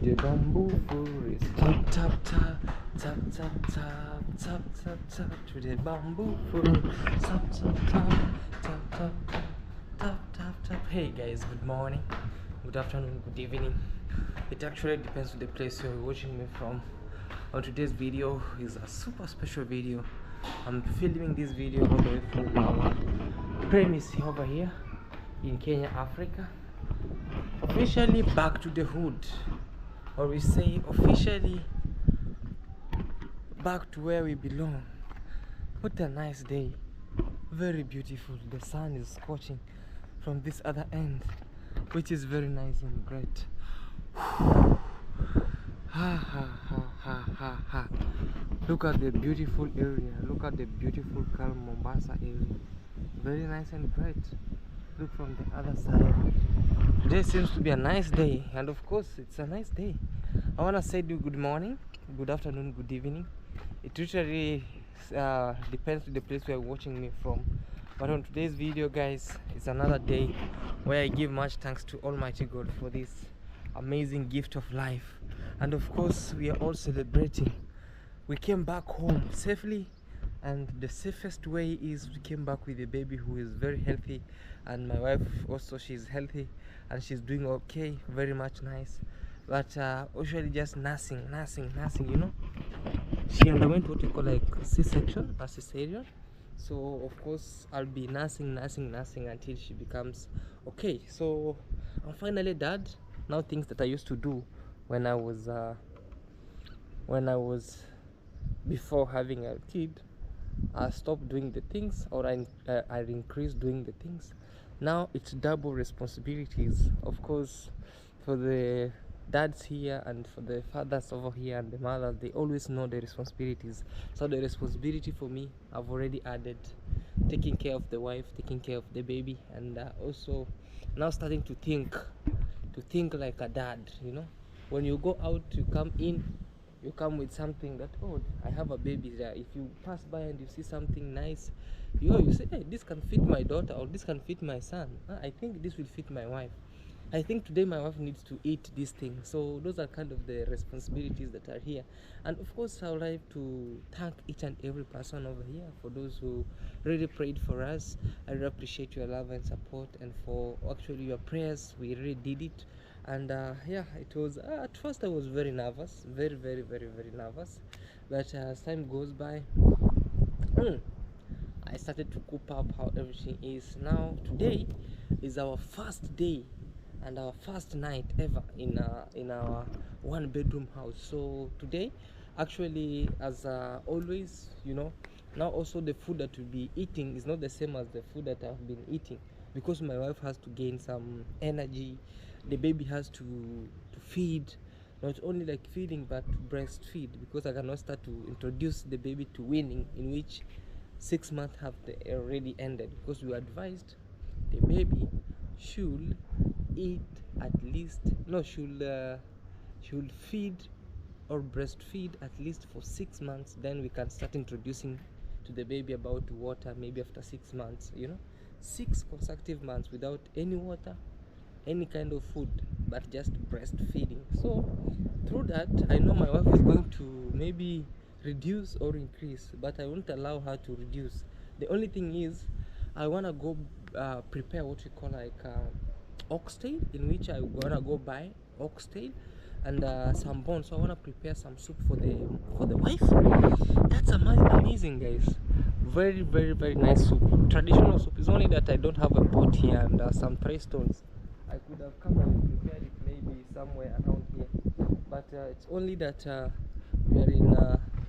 the bamboo forest. Tap tap tap tap tap tap tap tap tap to the bamboo forest. Tap tap tap tap tap tap tap tap. Hey guys, good morning, good afternoon, good evening. It actually depends on the place you're watching me from. On today's video is a super special video. I'm filming this video all the way from our premise over here in Kenya, Africa. Officially back to the hood, or we say officially back to where we belong. What a nice day, very beautiful. The sun is scorching from this other end, which is very nice and great. Ha ha ha ha ha ha. Look at the beautiful area, look at the beautiful calm Mombasa area, very nice and great. Look from the other side. Today seems to be a nice day, and of course it's a nice day. I want to say good morning, good afternoon, good evening. It literally depends on the place where you're watching me from. But on today's video, guys, it's another day where I give much thanks to Almighty God for this amazing gift of life. And of course we are all celebrating. We came back home safely, and the safest way is we came back with a baby who is very healthy, and my wife also, she's healthy and she's doing okay, very much nice. But usually just nursing, you know. She underwent what we call like C-section, a cesarean. So of course I'll be nursing until she becomes okay. So I'm finally dad. Now things that I used to do when I was before having a kid, I stopped doing the things, or I increased doing the things. Now it's double responsibilities, of course, for the dads here and for the fathers over here and the mothers. They always know the responsibilities. So the responsibility for me, I've already added taking care of the wife, taking care of the baby, and also now starting to think like a dad. You know, when you go out, you come in, you come with something that, oh, I have a baby there. If you pass by and you see something nice, you say, hey, this can fit my daughter, or this can fit my son. I think this will fit my wife. I think today my wife needs to eat this thing. So those are kind of the responsibilities that are here. And of course I would like to thank each and every person over here for those who really prayed for us. I really appreciate your love and support, and for actually your prayers. We really did it. And yeah, it was at first I was very nervous, very nervous, but as time goes by, I started to cope up how everything is. Now today is our first day and our first night ever in our one bedroom house. So today, actually, as always, you know, now also the food that we'll be eating is not the same as the food that I've been eating, because my wife has to gain some energy. The baby has to feed, not only like feeding but to breastfeed, because I cannot start to introduce the baby to weaning, in which 6 months have already ended, because we advised the baby should eat at least, no, should feed or breastfeed at least for 6 months. Then we can start introducing to the baby about water, maybe after 6 months, you know. 6 consecutive months without any water, any kind of food, but just breastfeeding. So through that, I know my wife is going to maybe reduce or increase, but I won't allow her to reduce. The only thing is, I want to go prepare what we call like oxtail, in which I want to go buy oxtail and some bones. So I want to prepare some soup for the wife. That's amazing, guys. Very nice soup, traditional soup. It's only that I don't have a pot here and some tray stones. I could have come and prepared it maybe somewhere around here, but it's only that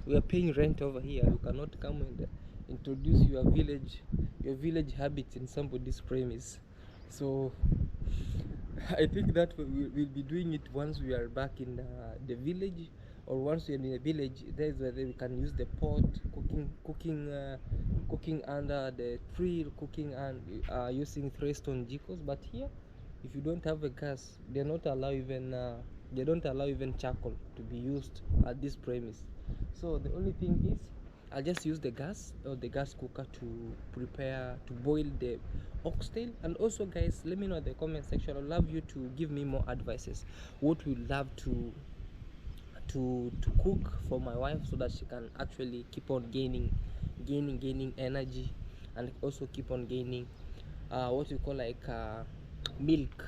we are paying rent over here. You cannot come and introduce your village habits in somebody's premise. So I think that we'll be doing it once we are back in the village, or once we're in the village. There's where we can use the pot, cooking under the tree, cooking and using three stone jikos. But here, if you don't have a gas, they don't allow even charcoal to be used at this premise. So the only thing is, I'll just use the gas or the gas cooker to boil the oxtail. And also guys, let me know in the comment section. I'd love you to give me more advices. What you love to cook for my wife, so that she can actually keep on gaining energy, and also keep on gaining what you call like milk.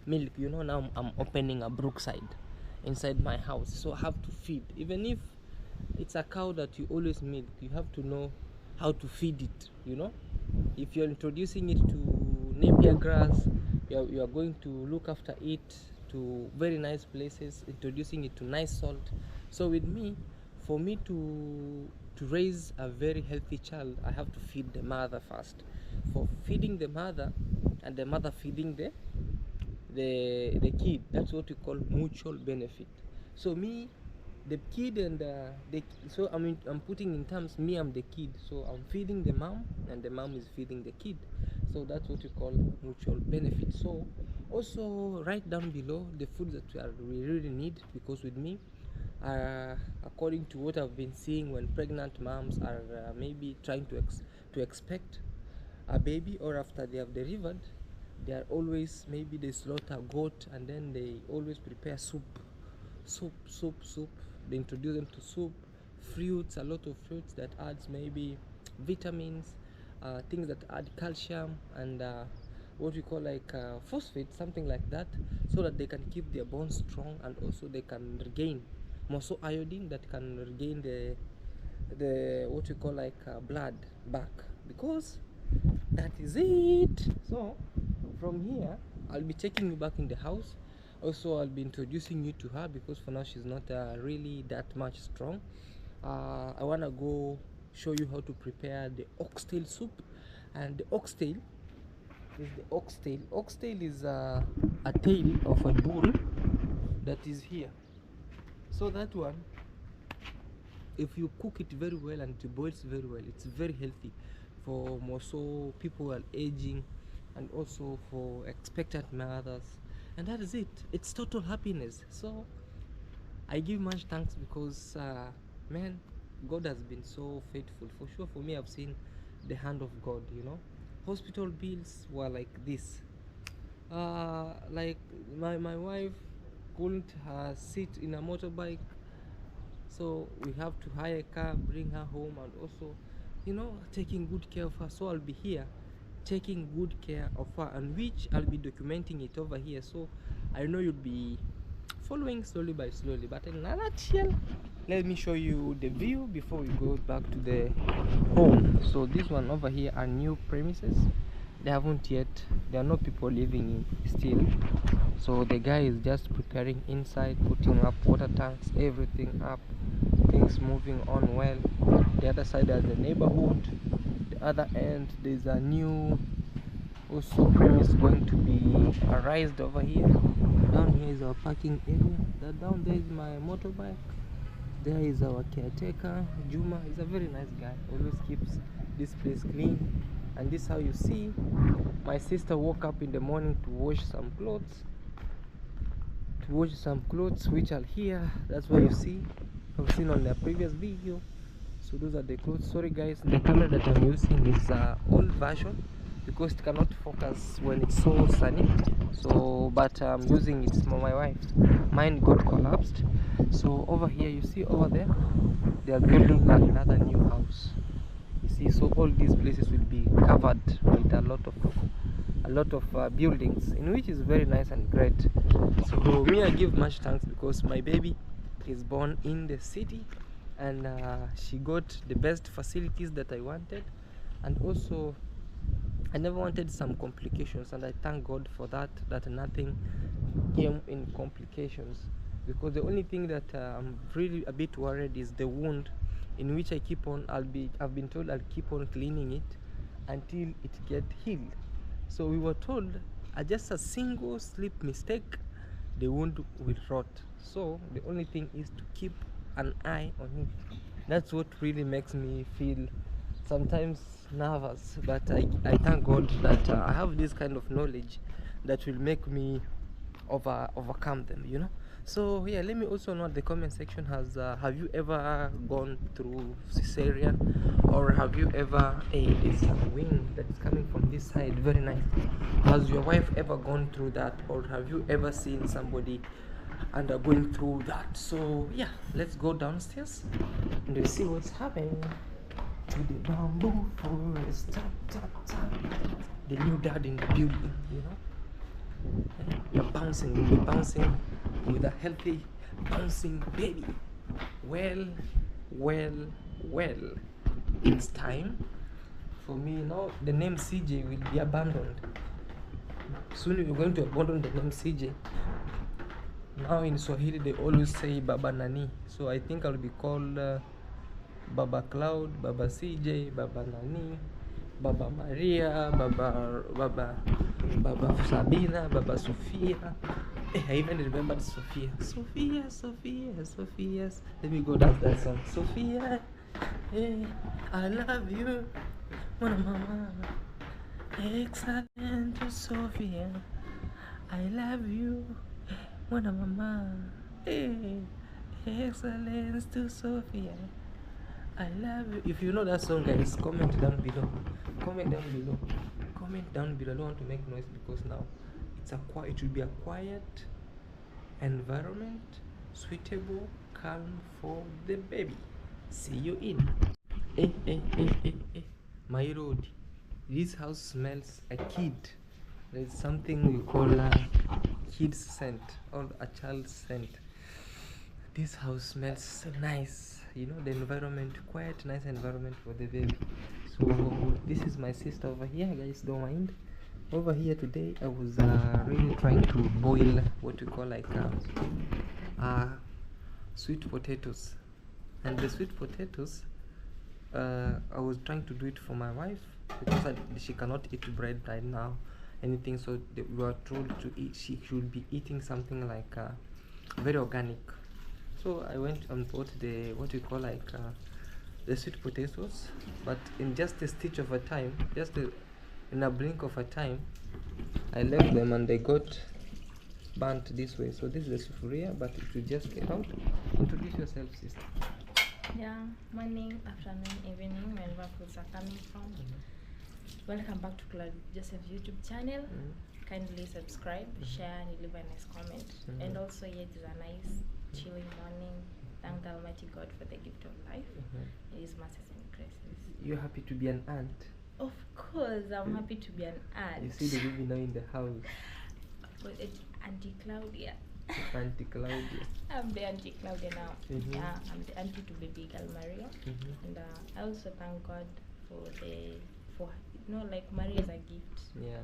You know, now I'm opening a brookside inside my house, so I have to feed. Even if it's a cow that you always milk, you have to know how to feed it, you know. If you're introducing it to napier grass, you are going to look after it to very nice places, introducing it to nice salt. So with me, for me to raise a very healthy child, I have to feed the mother first. For feeding the mother, and the mother feeding the kid, that's what we call mutual benefit. So me, the kid, and so I'm putting in terms, me, I'm the kid, so I'm feeding the mom, and the mom is feeding the kid. So that's what we call mutual benefit. So also write down below the food that we really need, because with me, according to what I've been seeing, when pregnant moms are maybe trying to expect a baby, or after they have delivered, they are always, maybe they slaughter goat, and then they always prepare soup. They introduce them to soup, fruits, a lot of fruits that adds maybe vitamins, things that add calcium, and what we call like phosphate, something like that, so that they can keep their bones strong, and also they can regain more so iodine, that can regain the what we call like blood back, because that is it. So from here, I'll be taking you back in the house. Also, I'll be introducing you to her, because for now she's not really that much strong. I want to go show you how to prepare the oxtail soup. And the oxtail is a tail of a bull that is here. So that one, if you cook it very well and it boils very well, it's very healthy for more so people who are aging, and also for expectant mothers. And that is it. It's total happiness. So I give much thanks, because man, God has been so faithful. For sure, for me, I've seen the hand of God, you know. Hospital bills were like this. Like my wife couldn't sit in a motorbike, so we have to hire a car, bring her home, and also, you know, taking good care of her. So I'll be here taking good care of her, and which I'll be documenting it over here. So I know you'll be following slowly by slowly, but in a nutshell, let me show you the view before we go back to the home. So this one over here are new premises. There are no people living in still, so the guy is just preparing inside, putting up water tanks, everything up, things moving on well. The other side are the neighborhood. The other end, there's a new also premise going to be raised over here. Down here is our parking area. That down there is my motorbike. There is our caretaker, Juma. He's a very nice guy, always keeps this place clean. And this is how you see my sister woke up in the morning to wash some clothes, which are here. That's what you see, I've seen on the previous video. So those are the clothes. Sorry guys, the camera that I'm using is old version, because it cannot focus when it's so sunny. So but I'm using it for my wife. Mine got collapsed. So over here, you see over there, they are building another new house. You see, so all these places will be covered with a lot of buildings, in which is very nice and great. So me, I give much thanks, because my baby is born in the city, and she got the best facilities that I wanted, and also I never wanted some complications, and I thank God for that nothing came in complications. Because the only thing that I'm really a bit worried is the wound, in which I've been told I'll keep on cleaning it until it get healed. So we were told just a single slip mistake, the wound will rot. So the only thing is to keep an eye on it. That's what really makes me feel sometimes nervous, but I thank God that I have this kind of knowledge that will make me overcome them, you know. So yeah, let me also know in the comment section, has have you ever gone through cesarean, or have you ever, hey, there's some wing that's coming from this side, very nice. Has your wife ever gone through that, or have you ever seen somebody undergoing through that? So yeah, let's go downstairs and we'll see what's happening to the bamboo forest. Tap, tap, tap. The new dad in the building, you know. You're bouncing, you'll be bouncing with a healthy bouncing baby. Well, it's time for me now. The name CJ will be abandoned. Soon we're going to abandon the name CJ. Now in Swahili they always say Baba Nani, so I think I'll be called Baba Claude, Baba CJ, Baba Nani, Baba Maria, Baba Sabina, Baba Sophia. I even remembered Sophia. Sophia. Let me go dance that song. Sophia, hey, I love you, mama. Excellent Sophia, I love you, mama. Hey, excellence to Sophia, I love you. If you know that song, guys, comment down below. I don't want to make noise because now it will be a quiet environment, suitable, calm for the baby. See you in. My road. This house smells a kid. There's something we call a kid's scent or a child's scent. This house smells so nice. You know, the environment, quite nice environment for the baby. So this is my sister over here, guys, don't mind. Over here today I was really trying to boil what we call like sweet potatoes. And the sweet potatoes, I was trying to do it for my wife because she cannot eat bread right now, anything. So we were told to eat, she should be eating something like very organic. So I went and bought the what we call like the sweet potatoes, but in just a stitch of a time, in a blink of a time, I left them and they got burnt this way. So this is the sufuria, but it will just get out. Introduce yourself, sister. Yeah, morning, afternoon, evening, wherever foods are coming from. Welcome back to Claude Joseph's YouTube channel. Kindly subscribe, share, and leave a nice comment. And also, it is a nice, chilling morning. Thank the Almighty God for the gift of life. His mercies and graces. You're happy to be an aunt? Of course, I'm happy to be an aunt. You see the baby now in the house. But it's Auntie Claudia. Auntie Claudia. I'm the Auntie Claudia now. Yeah, I'm the auntie to baby girl Maria. And I also thank God for like Maria is a gift. Yeah.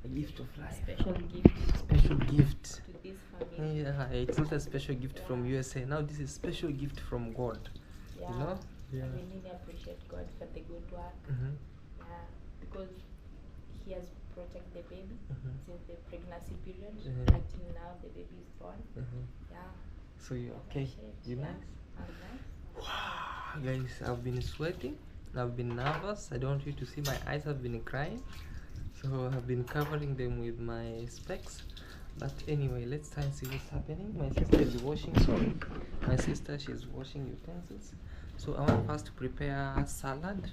A gift of life. Special gift. Special gift. To this family. Yeah, it's not a special gift from USA. Now this is special gift from God. Yeah. You know? Yeah. I really appreciate God for the good work. Yeah, because He has protected the baby since the pregnancy period until now the baby is born. Yeah. So you're okay? You nice? I'm nice. Wow, guys, I've been sweating. I've been nervous. I don't want you to see my eyes have been crying. So I've been covering them with my specs. But anyway, let's try and see what's happening. My sister is washing, she's washing utensils. So I want first to prepare salad.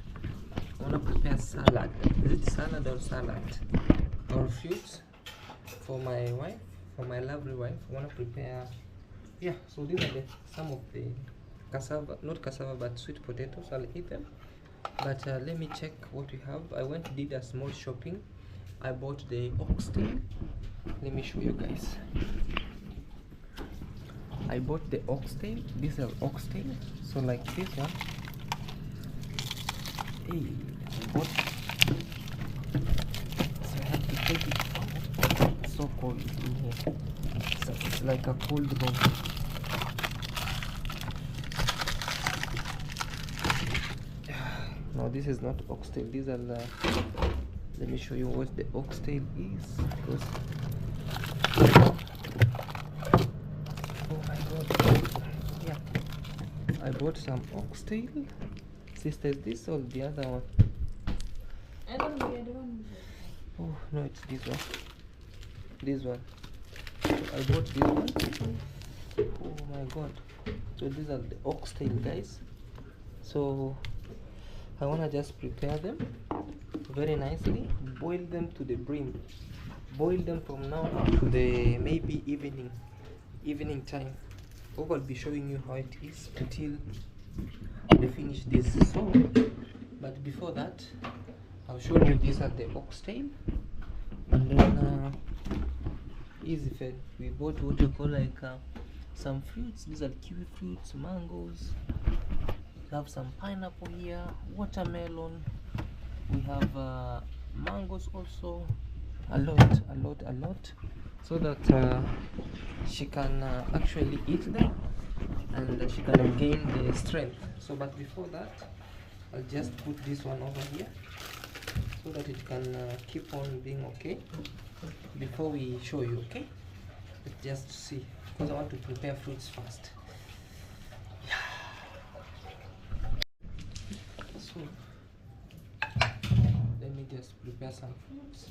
Is it salad or salad? Or fruits for my wife, for my lovely wife. I want to prepare, yeah, so these are some of the cassava, not cassava, but sweet potatoes. I'll eat them. But let me check what we have. I did a small shopping. I bought the oxtail. Let me show you guys. I bought the oxtail. These are oxtail. So like this one. Hey, I bought. So I have to take it out. It's so cold in here. So it's like a cold room. No, this is not oxtail. These are the. Let me show you what the oxtail is. Because oh my god! Yeah, I bought some oxtail. Sister, is this or the other one? I don't know the other one. Oh no, it's this one. This one. So I bought this one. god. So these are the oxtail, guys. So I want to just prepare them very nicely, boil them to the brim, boil them from now to the maybe evening time. I'll be showing you how it is until they finish this. So but before that, I'll show you these are the oxtail, and then easy fed. We bought what we call like some fruits. These are kiwi fruits, mangoes. We have some pineapple here, watermelon. We have mangoes also, a lot, so that she can actually eat them and she can gain the strength. So but before that, I'll just put this one over here so that it can keep on being okay before we show you. Okay, let's just see, because I want to prepare fruits first. So let me just prepare some fruits.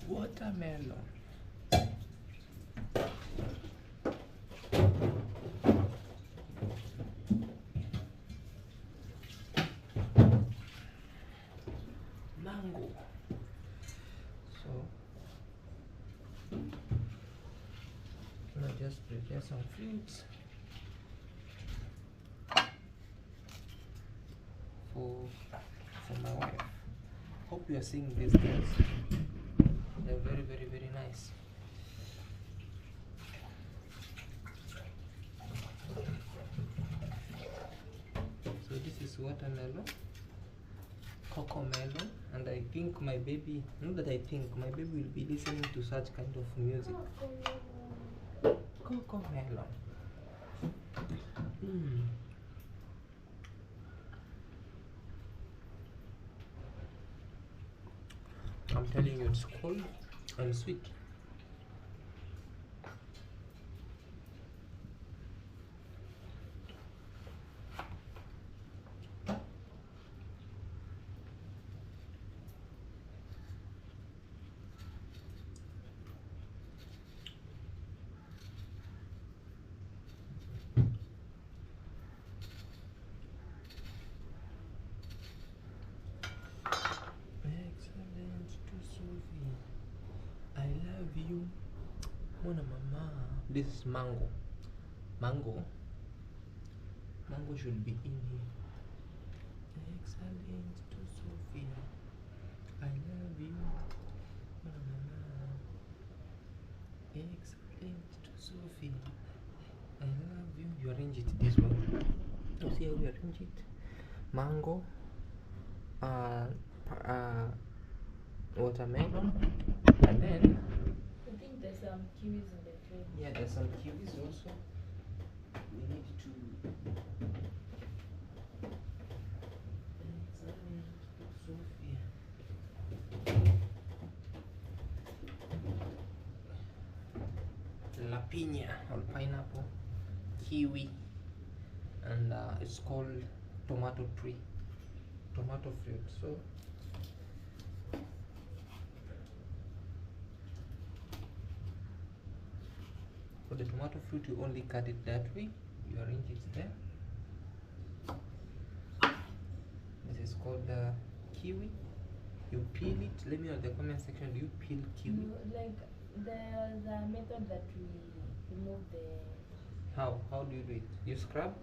Watermelon. Mango. So I'll just prepare some fruits for my wife. Hope you are seeing these guys. They're very nice. So this is watermelon, cocoa melon, and I think my baby, not that I think, my baby will be listening to such kind of music. Cocoa melon. I'm telling you, it's cold and sweet. You, Mona Mama. This is mango. Mango should be in here. Excellent to Sophia. I love you, Mona Mama. Excellent to Sophia. I love you. You arrange it this way. You see how we arrange it? Mango, watermelon, and then There's some kiwis in the fridge. yeah, there's some kiwis also. We need to Sophia. La piña or pineapple, kiwi, and it's called tomato fruit. So for the tomato fruit, you only cut it that way. You arrange it there. This is called kiwi. You peel it. Let me know in the comment section. Do you peel kiwi? No, like the method that we remove the. How do you do it? You scrub?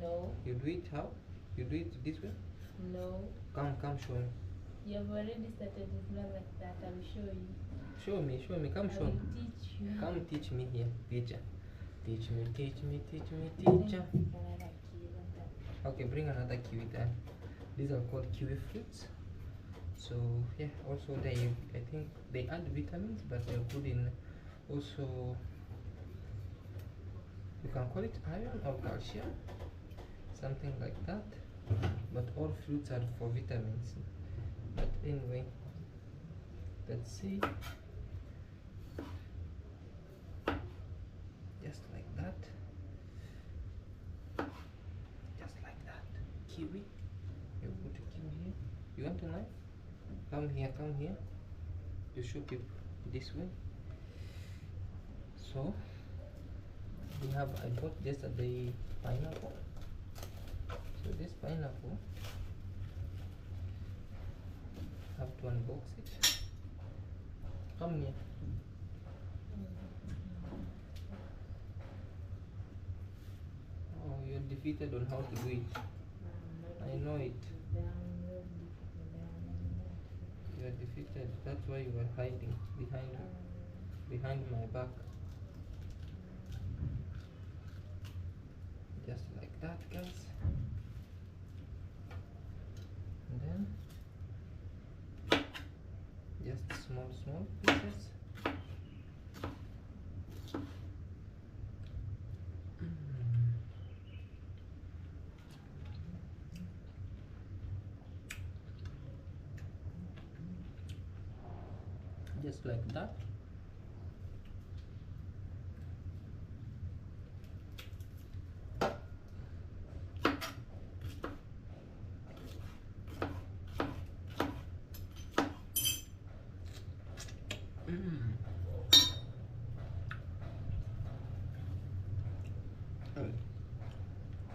No. You do it how? You do it this way? No. Come show me. You have already started. It's not like that. I will show you. Show me. Come I show will me. teach you. Come teach me here, teacher. Teach me, teacher. Okay, bring another kiwi then. These are called kiwi fruits. So yeah, also I think they add vitamins, but they're good in also, you can call it iron or calcium, something like that. But all fruits are for vitamins. But Anyway, let's see. Just like that. Just like that. Kiwi. You put a kiwi here. You want a knife? Come here, come here. You shoot it this way. So I bought yesterday pineapple. So this pineapple, have to unbox it. Come here. Oh, you're defeated on how to do it. I know it. You are defeated. That's why you were hiding behind my back. Just like that, guys. And then just small pieces. Just like that.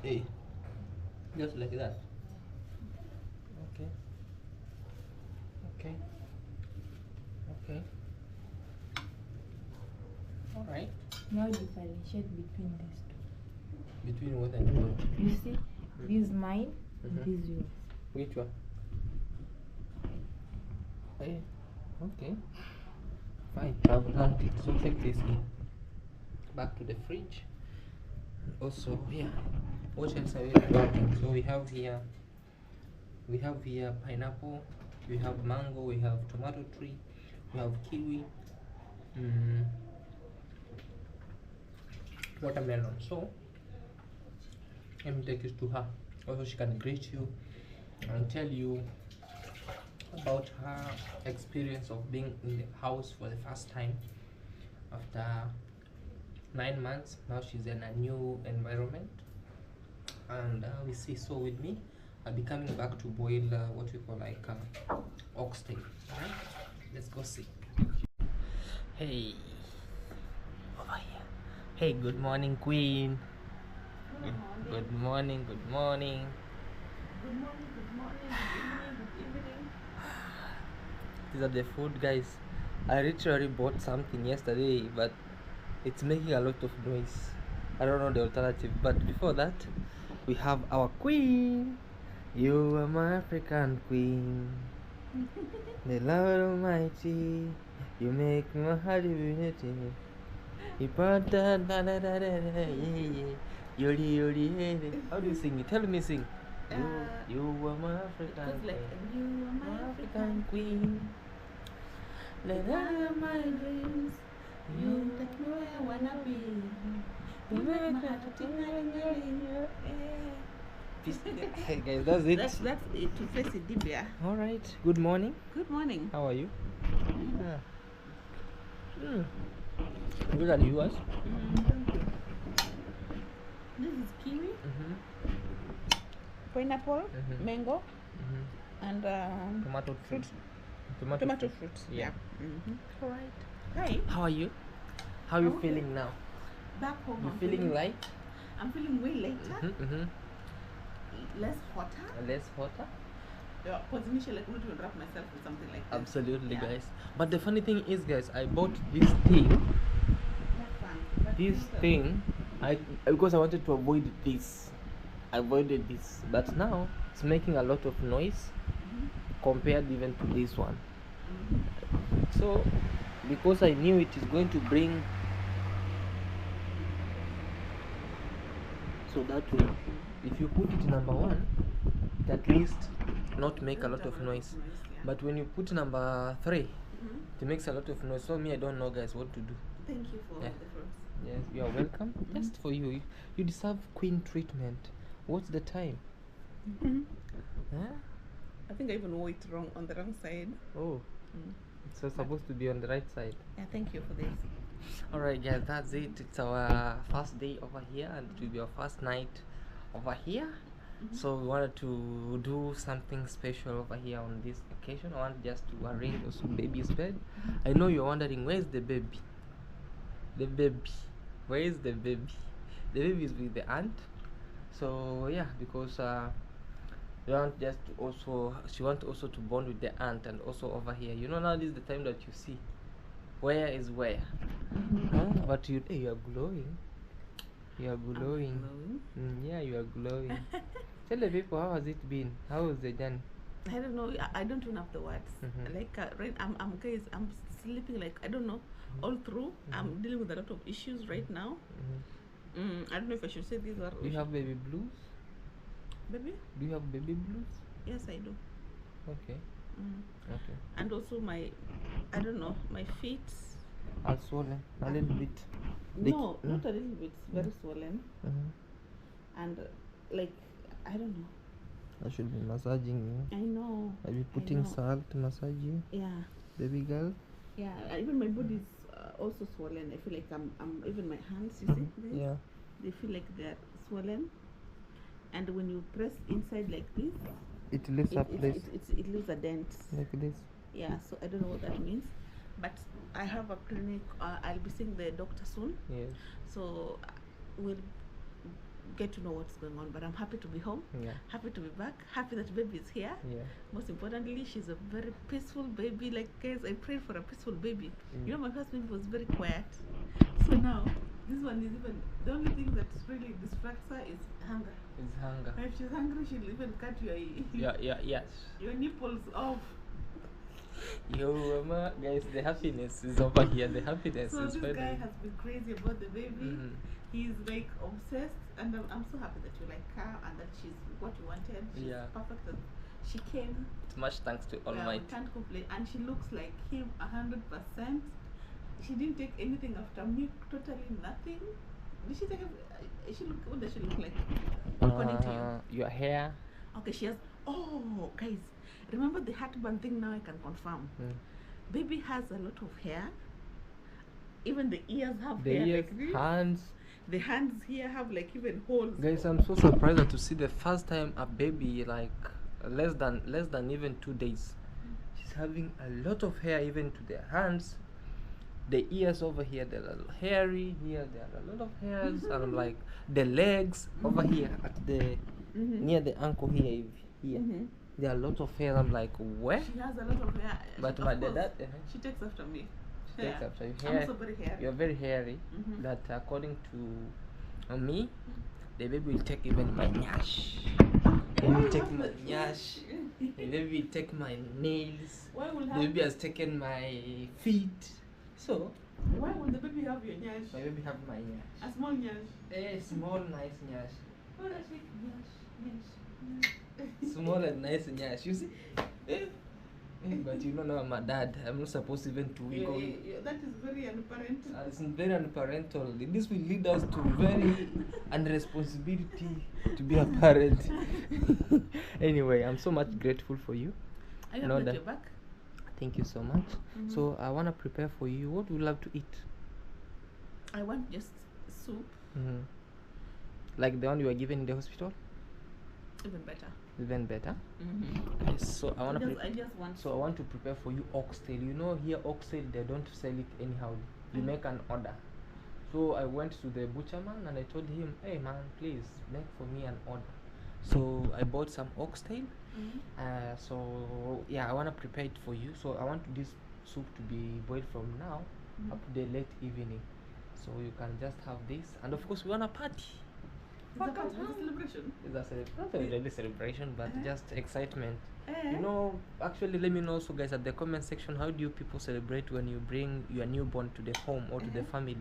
Hey, just like that. Okay. All right. Now differentiate between these two. Between what and what? You see, this is mine, this is yours. Which one? Hey, okay. Fine, I've learned it. So take this in. Back to the fridge. Also, yeah. What else are we doing? So we have here pineapple, we have mango, we have tomato tree, we have kiwi, watermelon. So let me take this to her. Also, she can greet you and tell you about her experience of being in the house for the first time after 9 months. Now she's in a new environment, and we see. So with me, I'll be coming back to boil what we call like oxtail. Alright, let's go see. Hey, over here. Hey, good morning, Queen. Good morning. Good morning. Good evening. These are the food, guys. I literally bought something yesterday, but it's making a lot of noise. I don't know the alternative. But before that, we have our queen. You are my African queen. The Lord Almighty, you make my heart beat. You put da da da da da yeah. Yori yori hey. How do you sing it? Tell me, sing. You are my African queen. You are my African queen. Let out my dreams. You take me where I wanna be. You make my heart Hey guys, that's it. That's it to face it, Dibia. All right. Good morning. Good morning. How are you? Good at yours. Thank you. This is kiwi, pineapple, mango, and Tomato fruit. fruit. Tomato fruit. Yeah. All right. Hi. How are you? How are you Okay. feeling now? Back home. You I'm feeling light? I'm feeling way lighter, less hotter. Less hotter? Because initially I couldn't even wrap myself in something like this. Absolutely, Yeah. guys. But the funny thing is, guys, I bought this thing. That's fun. But This later- thing, because I wanted to avoid this. I avoided this, but now it's making a lot of noise compared even to this one. So, because I knew it is going to bring, so that way, if you put it number one, it at least not make a lot of noise. Yeah. But when you put number three, it makes a lot of noise. So me, I don't know, guys, what to do. Thank you for Yeah. the fruits. Yes, you are welcome. Just for you. You deserve queen treatment. What's the time? Huh? I think I even wore it wrong on the wrong side. Oh, Mm. it's supposed to be on the right side. Yeah, thank you for this. Alright guys, that's it. It's our first day over here and it will be our first night over here. So we wanted to do something special over here on this occasion. I want just to arrange also baby's bed. I know you're wondering, where's the baby? The baby. Where is the baby? The baby is with the aunt. So yeah, because we want just to also, she wants also to bond with the aunt and also over here. You know, now this is the time that you see where is where. Huh? But you, hey, you are glowing. You are glowing. Yeah, you are glowing. Tell the people, how has it been? How was the journey? I don't know. I don't even have the words. Like right, I'm guys. I'm sleeping like I don't know. All through, I'm dealing with a lot of issues right now. I don't know if I should say these or. Do you have baby blues? Baby? Do you have baby blues? Yes, I do. Okay. Okay. And also my, I don't know, my feet. Are swollen a little bit. No, not a little bit. It's very swollen. And like I don't know. I should be massaging you. I know. Are you putting know. salt to massage you? Yeah. Baby girl? Yeah. Even my body is also swollen. I feel like I'm even my hands. You see? This? Yeah. They feel like they're swollen. And when you press inside like this, it leaves a place. It leaves a dent. Like this. Yeah. So I don't know what that means. But I have a clinic. I'll be seeing the doctor soon. Yes. So we'll get to know what's going on. But I'm happy to be home. Yeah. Happy to be back. Happy that baby is here. Yeah. Most importantly, she's a very peaceful baby. Like guys, I prayed for a peaceful baby. You know, my first baby was very quiet. So now this one is even the only thing that really distracts her is hunger. It's hunger. If she's hungry, she'll even cut Yes. your nipples off. Yo, mama, guys, the happiness is over here. The happiness So is this finally. guy has been crazy about the baby. He's like obsessed, and I'm so happy that you like her and that she's what you wanted. She's perfect. And she came. It's much thanks to Almighty. We can't complain, and she looks like him 100%. She didn't take anything after me. Totally nothing. Did she take? She look. What does she look like? According to you. Your hair. Okay, she has. Oh, guys, remember the heartburn thing? Now I can confirm. Baby has a lot of hair. Even the ears have the hair ears, like this. hands. The hands here have like even holes. Guys, I'm so surprised to see the first time a baby like less than even 2 days. She's having a lot of hair even to the hands. The ears over here, they're a little hairy. Here, there are a lot of hairs. And I'm like, the legs over here at the near the ankle here. There are a lot of hair. I'm like, where? She has a lot of hair. But of my course, dad, she takes after me. she takes after you. I'm also very hairy. You're very hairy. That according to me, the baby will take even my nyash. The baby will take my nyash. The baby will take my nails. Why will The baby has taken my feet. So why will the baby have your nyash? my baby have my nyash. A small nyash. A small nice nyash. Oh, that's like nyash. Small and nice nyash. You see? But you know now I'm a dad. I'm not supposed even to wiggle. That is very unparental. It's very unparental. This will lead us to very unresponsibility to be a parent. Anyway, I'm so much grateful for you. I have got your back. Thank you so much. So I want to prepare for you. What would you love to eat? I want just soup. Like the one you were given in the hospital? Even better. Even better. Okay, so I want to. I just want. So I want to prepare for you oxtail. You know here oxtail they don't sell it anyhow. You make an order. So I went to the butcherman and I told him, hey man, please make for me an order. So I bought some oxtail. So yeah, I want to prepare it for you. So I want this soup to be boiled from now up to the late evening. So you can just have this, and of course we want a party. It's a celebration. It's not a really celebration, but just excitement. You know, actually, let me know also, guys, at the comment section, how do you people celebrate when you bring your newborn to the home or to the family?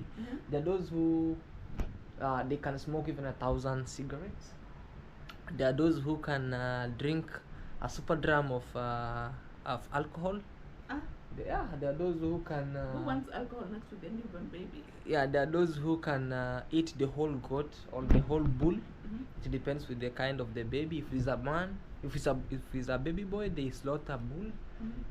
There are those who they can smoke even 1,000 cigarettes. There are those who can drink a super dram of alcohol. Yeah, there are those who can. Who wants alcohol next to the newborn baby? Yeah, there are those who can eat the whole goat or the whole bull. It depends with the kind of the baby. If it's a man, If it's a baby boy, they slaughter bull.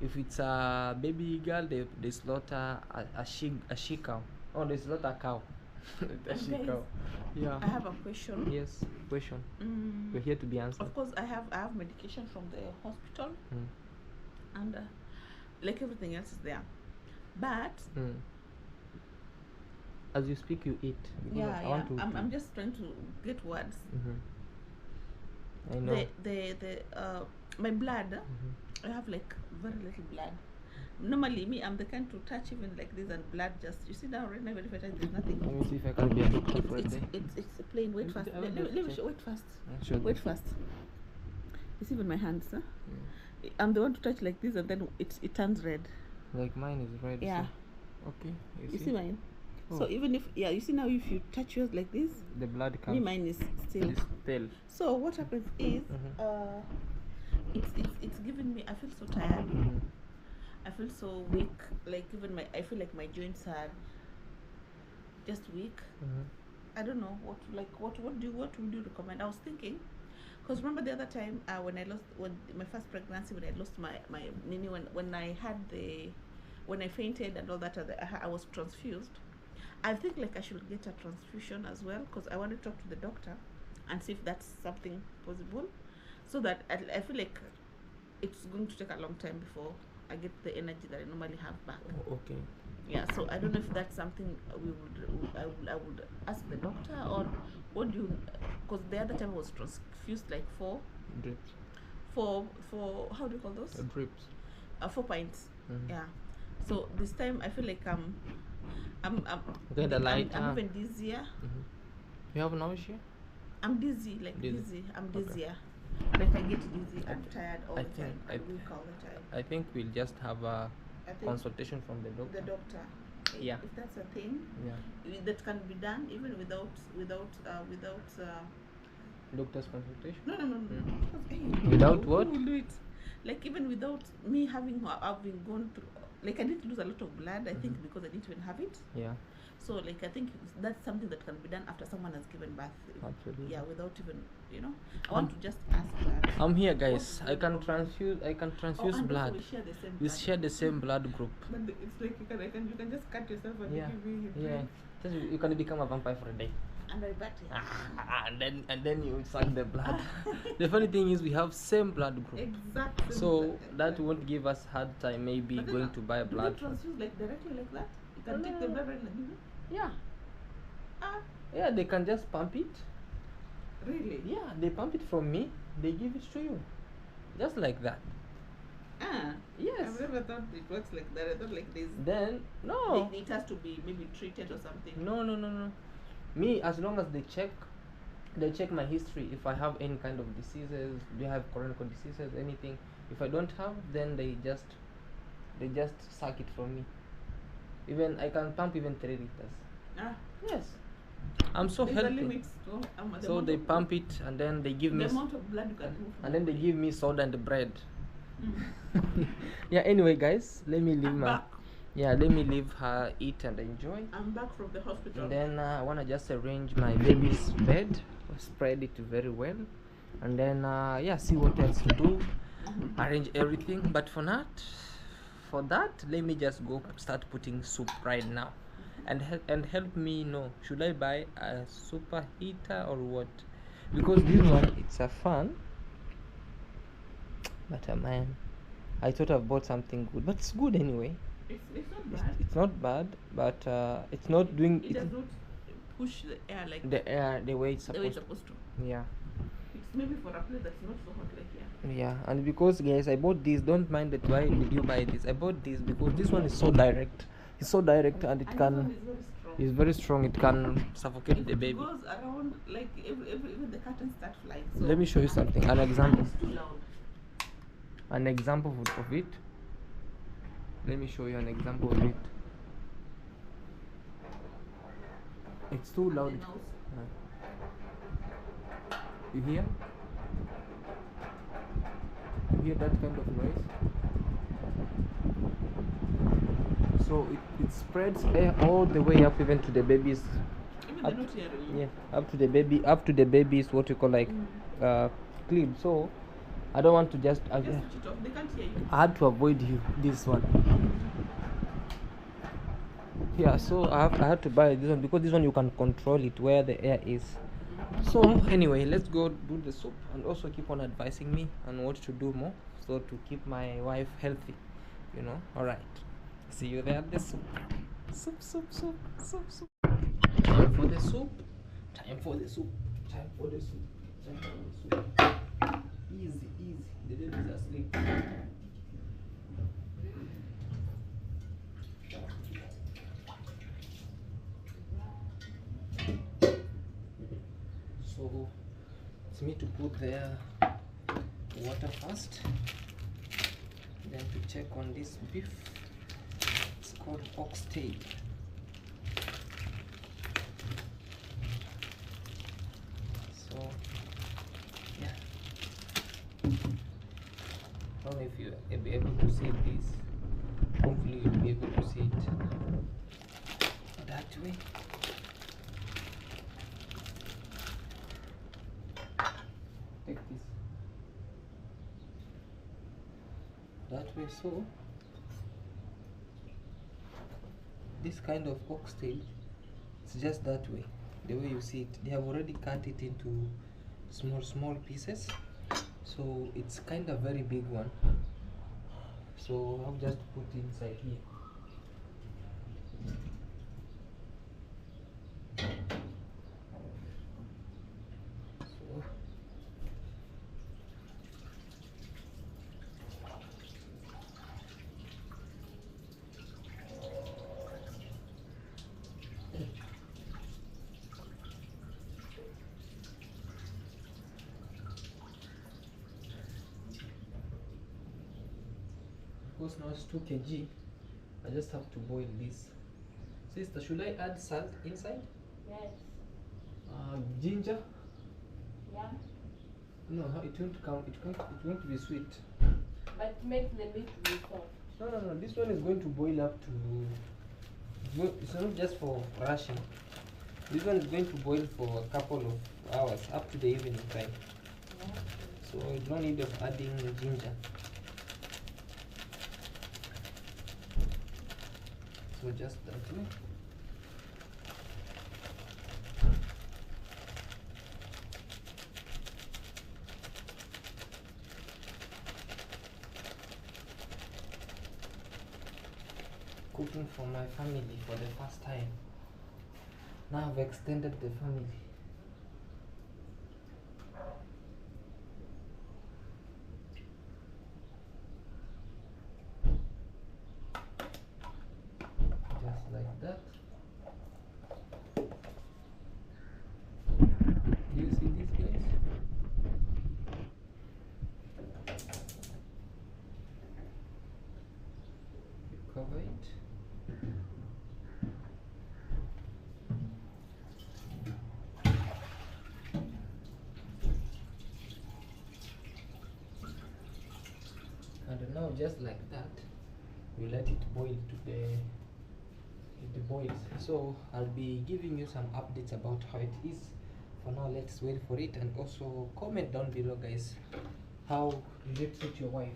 If it's a baby girl, they slaughter a she cow. Oh, they slaughter a cow. A she guys, cow. Yeah. I have a question. Yes. Question. You're here to be answered. Of course, I have medication from the hospital, and like everything else is there. But as you speak, you eat. Because I want to. I'm just trying to get words. I know. My blood, I have like very little blood. Normally, me, I'm the kind to touch even like this, and blood just, you see now, right now, if I touch, there's nothing. Let me see if I can be a doctor for a day. It's plain. Wait first. Let me show. Wait first. Sure. Wait first. You see even my hands, huh? I'm the one to touch like this, and then it turns red. Like mine is red. Yeah. So. Okay. You see mine? Oh. So even if, you see now, if you touch yours like this, the blood comes. me, mine is still. It's still. So what happens is, it's giving me, I feel so tired. I feel so weak. Like even I feel like my joints are just weak. I don't know what would you recommend? I was thinking, because remember the other time when my first pregnancy, when I lost my nini, when I fainted and all that, I was transfused. I think like I should get a transfusion as well, because I want to talk to the doctor and see if that's something possible, so that I feel like it's going to take a long time before I get the energy that I normally have back. Oh, okay. Yeah, so I don't know if that's something I would ask the doctor, or what do you, because the other time I was transfused like 4 drips. For how do you call those? Drips. 4 pints. Yeah. So this time I feel like I'm even dizzier. You have nausea? I'm dizzy, like dizzy. I'm dizzier. Like I get dizzy. I'm tired all the time. I'm weak all the time. I think we'll just have a consultation from the doctor. The doctor. Yeah. If that's a thing. Yeah. That can be done even without doctor's consultation. No. Without what? Who will do it? Like even without me having gone through. Like I didn't lose a lot of blood. I think because I didn't even have it. Yeah. So like I think that's something that can be done after someone has given birth. Absolutely. Yeah, without even, I want to just ask that. I'm here, guys. I can transfuse blood. We share the same blood group. But it's like you can just cut yourself and give me. Yeah. Just you can become a vampire for a day. And I bet it. And then you suck the blood. The funny thing is we have same blood group. Exactly. So that won't give us hard time maybe but going to buy a blood. Do you transfuse like directly like that? You can take the blood right now. Yeah. Yeah, they can just pump it. Really? Yeah, they pump it from me. They give it to you. Just like that. Yes. I've never thought it works like that. I thought like this. Then no. It has to be maybe treated or something. No. Me, as long as they check my history. If I have any kind of diseases, do I have chronic diseases, anything. If I don't have, then they just suck it from me. Even I can pump even 3 liters. Yes. I'm so healthy. So they pump it and then they give me. The amount of blood you can move. And then they give me soda and bread. Yeah. Anyway, guys, let me leave let me leave her eat and enjoy. I'm back from the hospital. And then I wanna just arrange my baby's bed, spread it very well, and then see what else to do. Arrange everything. But for that, let me just go start putting soup right now. And help me know, should I buy a super heater or what? Because this one, it's a fan, but man, I thought I bought something good, but it's good anyway. It's not bad. It's not bad, but it's not doing it does not push the air like the air the way it's supposed to. Yeah. It's maybe for a place that's not so hot like here. Yeah, and because guys, I bought this. Don't mind that. Why did you buy this? I bought this because this one is so direct. It's so direct and it can. It's very strong. It can suffocate the baby. It goes around like even the curtains start flying. So let me show you something. An example. It's too loud. An example of it. Let me show you an example of it. It's too loud. You hear? You hear that kind of noise? So it spreads air all the way up even to the baby's. Up to the baby's what you call like clip. So I don't want to just. Just switch it off. They can't hear you. I had to avoid you this one. Yeah, so I had to buy this one because this one you can control it where the air is. So anyway, let's go do the soup and also keep on advising me on what to do more so to keep my wife healthy, you know. All right, see you there at the soup. Soup. Time for the soup. Time for the soup. Time for the soup. Time for the soup. Easy. The baby is asleep. So it's me to put the water first, then to check on this beef. It's called oxtail. So yeah, I don't know if you'll be able to see this. Hopefully you'll be able to see it that way. Take this that way. So this kind of oxtail, it's just that way, the way you see it. They have already cut it into small pieces, so it's kind of very big one. So I'll just put inside here. Because now it's 2 kg, I just have to boil this. Sister, should I add salt inside? Yes. Ginger? Yeah. No, it won't count. It won't be sweet. But make the meat be soft. No. This one is going to boil up to. It's not just for rushing. This one is going to boil for a couple of hours, up to the evening time. Yeah. So you don't need of adding ginger. So just that way. Cooking for my family for the first time. Now I've extended the family. Just like that. Do you see this, guys? You cover it. And now just like that, we let it boil to the boils. So I'll be giving you some updates about how it is. For now, let's wait for it, and also comment down below, guys, how you it suit your wife.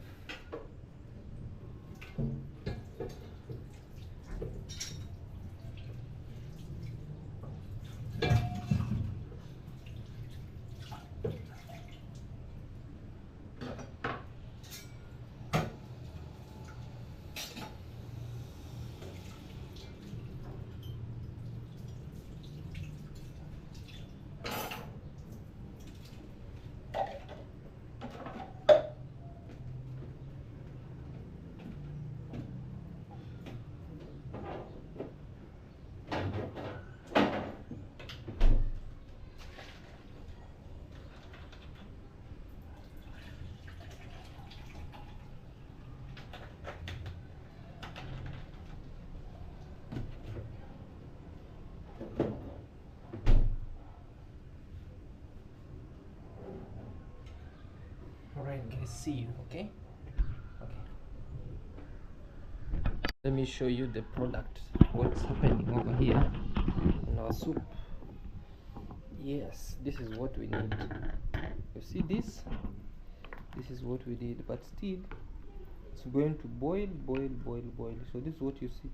Alright guys, see you. Okay. Let me show you the product, what's happening over here in our soup. Yes, this is what we need. You see this This is what we did, but still it's going to boil. So this is what you see.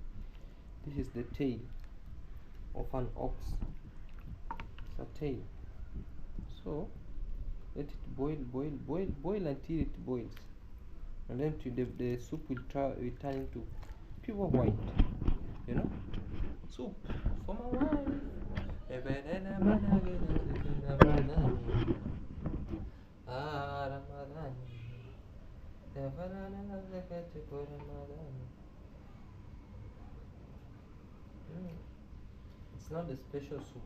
This is the tail of an ox. It's a tail. So let it boil until it boils, and then the soup will turn into pure white, you know, soup for my wife. It's not a special soup.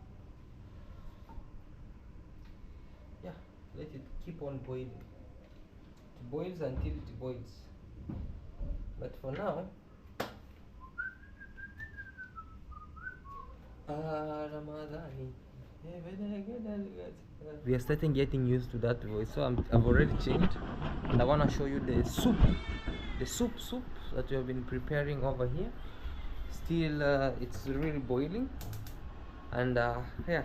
Yeah, let it keep on boiling. It boils until it boils. But for now, we are starting getting used to that voice. So I've already changed, and I want to show you the soup that we have been preparing over here. Still, it's really boiling, and yeah,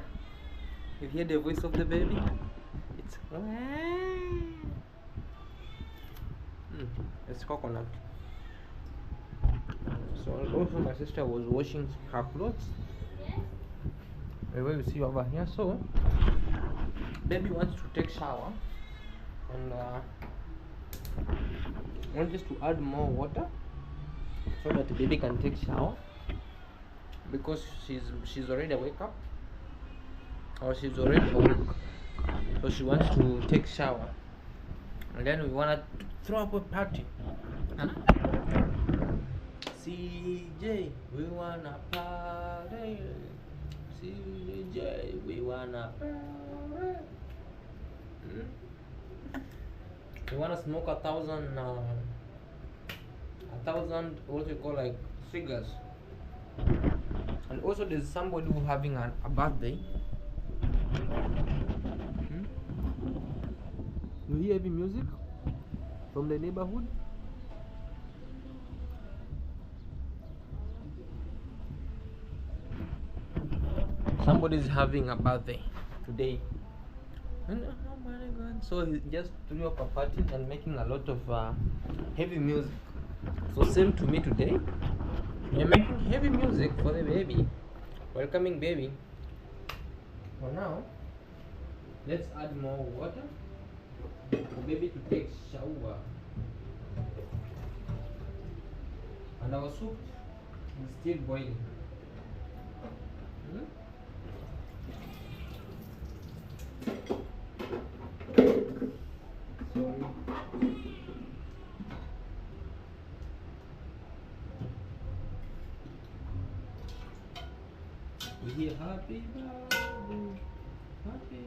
you hear the voice of the baby. It's it's coconut. So also my sister was washing her clothes. You see over here. So baby wants to take shower, and want just to add more water so that the baby can take shower, because she's already wake up, or she's already awake. So she wants to take shower, and then we wanna throw up a party. CJ, we wanna party. CJ, we wanna party. We wanna smoke 1,000 what you call like cigars. And also there's somebody who having a birthday. You hear heavy music from the neighborhood? Somebody is having a birthday today. And, oh my God. So he just threw up a party and making a lot of heavy music. So same to me today. We're making heavy music for the baby, welcoming baby. For now, let's add more water for baby to take shower. And our soup is still boiling. Sorry. We hear happy birthday, happy birthday.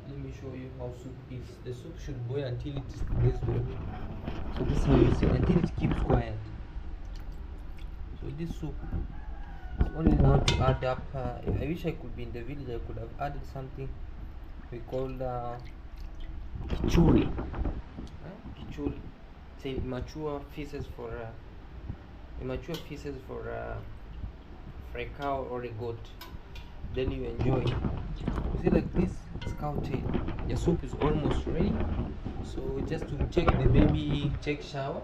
Let me show you how soup is. The soup should boil until it is this way. So this is how you see, until it keeps quiet. So this soup, only want to add up. I wish I could be in the village. I could have added something we call kichuri. Kichuri. It's a mature feces for a cow or a goat. Then you enjoy. You see, like this, it's cow tail. The soup is almost ready. So just to check the baby take shower,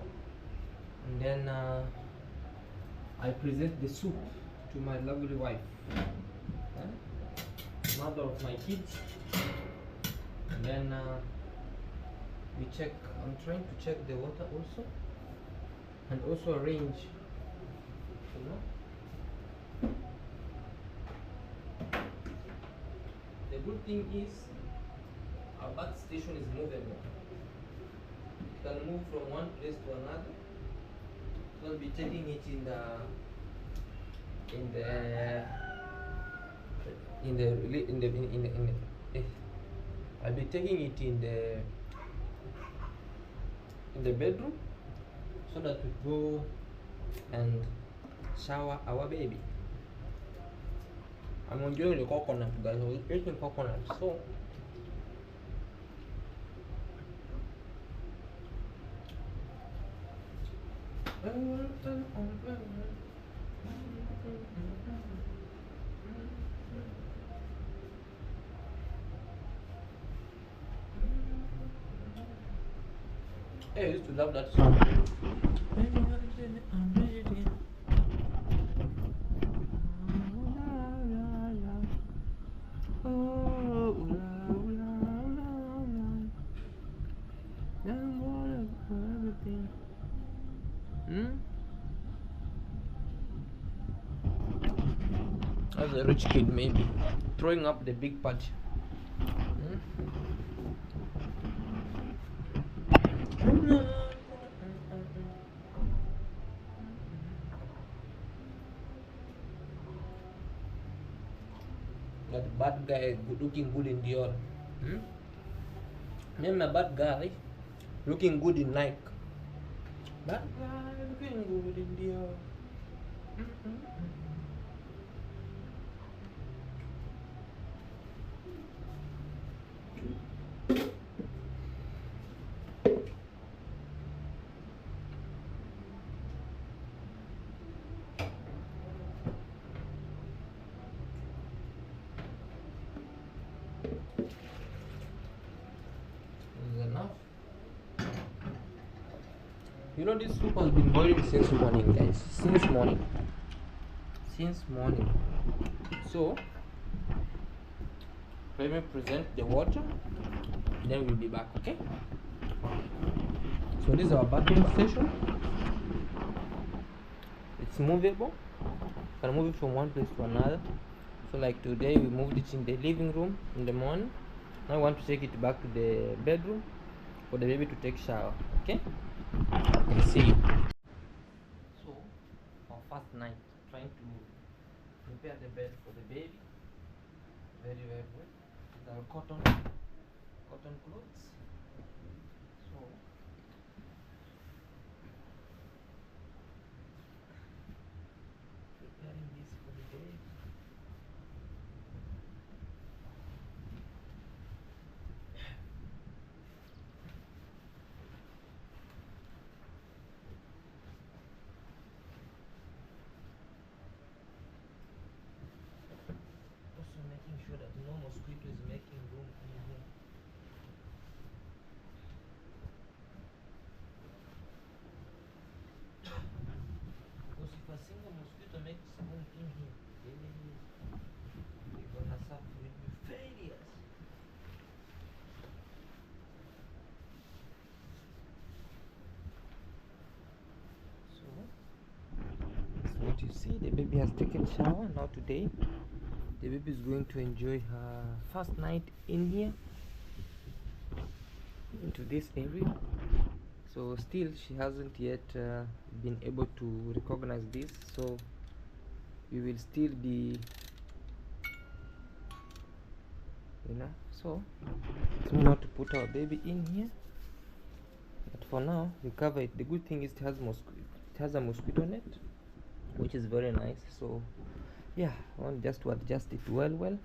and then I present the soup to my lovely wife, mother of my kids. And then we check. I'm trying to check the water also, and also arrange, you know. The good thing is our bath station is movable. You can move from one place to another. So I'll be taking it I'll be taking it in the bedroom, so that we go and shower our baby. I'm enjoying the coconut, guys. I was eating coconut, so Hey, I used to love that song. As a rich kid, maybe throwing up the big party. That bad guy looking good in Dior. Name a bad guy looking good in Nike. Bad guy looking good in Dior. Is enough. You know, this soup has been boiling since morning, guys. Since morning. So let me present the water, then we'll be back. Okay, so this is our bathroom station. It's movable. You can move it from one place to another. So like today we moved it in the living room in the morning. Now I want to take it back to the bedroom for the baby to take shower. Okay, let's see. So our first night, trying to prepare the bed for the baby. Very well. With our cotton clothes. So preparing this for the baby. Also making sure that no mosquito is making room in here. Because if a single mosquito makes room in here, then you're gonna suffer with failures. So that's what you see. The baby has taken shower now today. The baby is going to enjoy her first night in here, into this area. So still she hasn't yet been able to recognize this, so we will still be, so it's not to put our baby in here, but for now we cover it. The good thing is it has a mosquito net, which is very nice. So yeah, I want just to adjust it well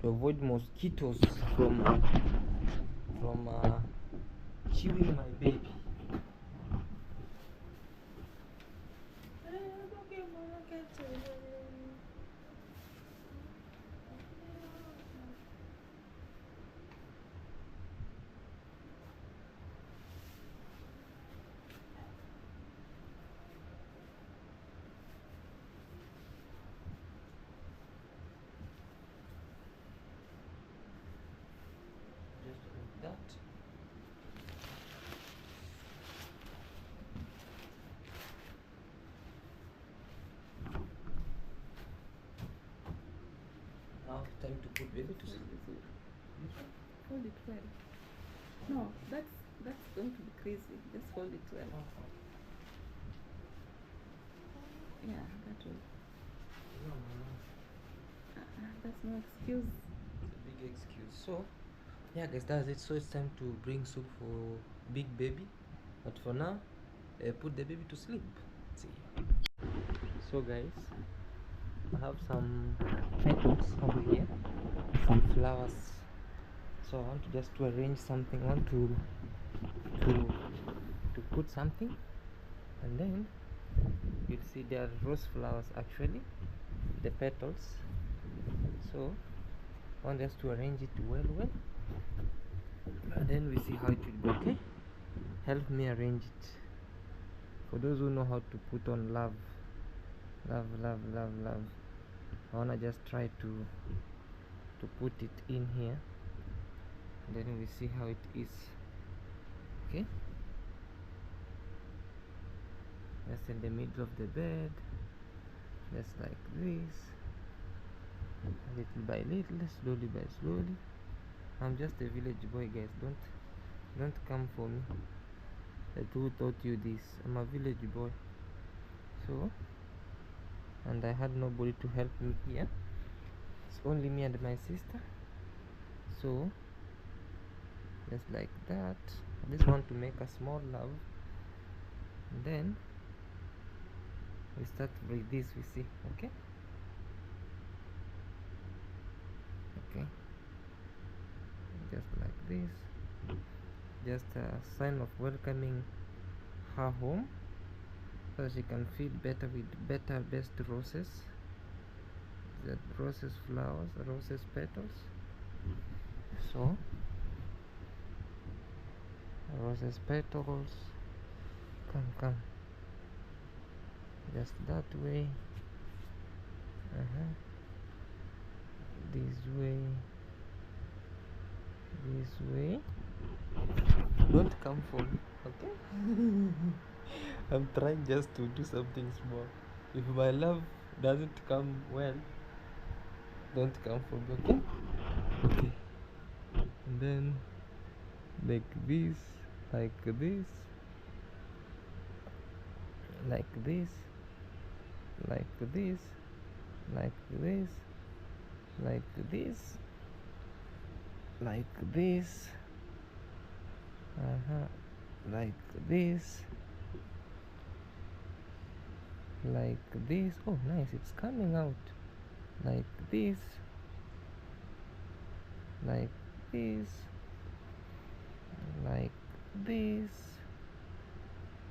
to avoid mosquitoes from chewing my baby. Just like that. Now time to put baby to sleep. Hold it well. No, that's going to be crazy. Just hold it well. Yeah, that will. That's no excuse. It's a big excuse. So yeah, guys, that's it. So it's time to bring soup for big baby, but for now put the baby to sleep. Let's see. So guys, I have some petals over here, some flowers. So I want to just to arrange something. I want to put something, and then you'll see there are rose flowers actually, the petals. So I want just to arrange it well, and then we see how it will go. Okay. help me arrange it. For those who know how to put on love, I wanna just try to put it in here, then we see how it is. Okay, just in the middle of the bed, just like this, little by little, slowly by slowly. I'm just a village boy, guys. Don't come for me. Like, who taught you this? I'm a village boy. So, and I had nobody to help me here. It's only me and my sister. So just like that. I just want to make a small love, and then we start with this. We see. Okay, just like this, just a sign of welcoming her home, so she can feel better with best roses, the roses flowers, roses petals. So roses petals, come, just that way, this way, don't come for me, okay? I'm trying just to do something small. If my love doesn't come well, don't come for me, okay? And then like this, like this, like this, like this, like this, like this, like this, like this, like this. Oh nice, it's coming out. Like this, like this, like this,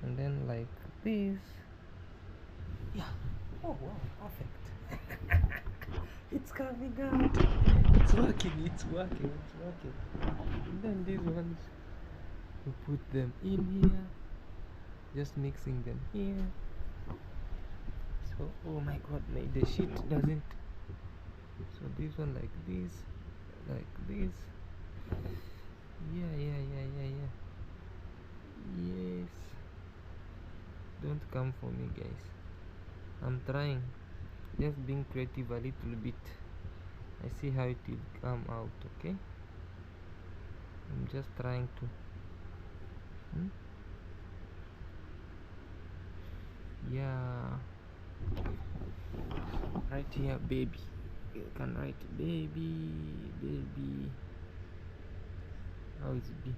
and then like this. Yeah. Oh wow, perfect. It's coming out. It's working. And then these ones, we put them in here, just mixing them here. So oh my god, the sheet doesn't. So this one like this, like this. Yeah. Yes. Don't come for me, guys. I'm trying, just being creative a little bit. I see how it will come out. Okay, I'm just trying to yeah, right here, baby. You can write baby. How is B?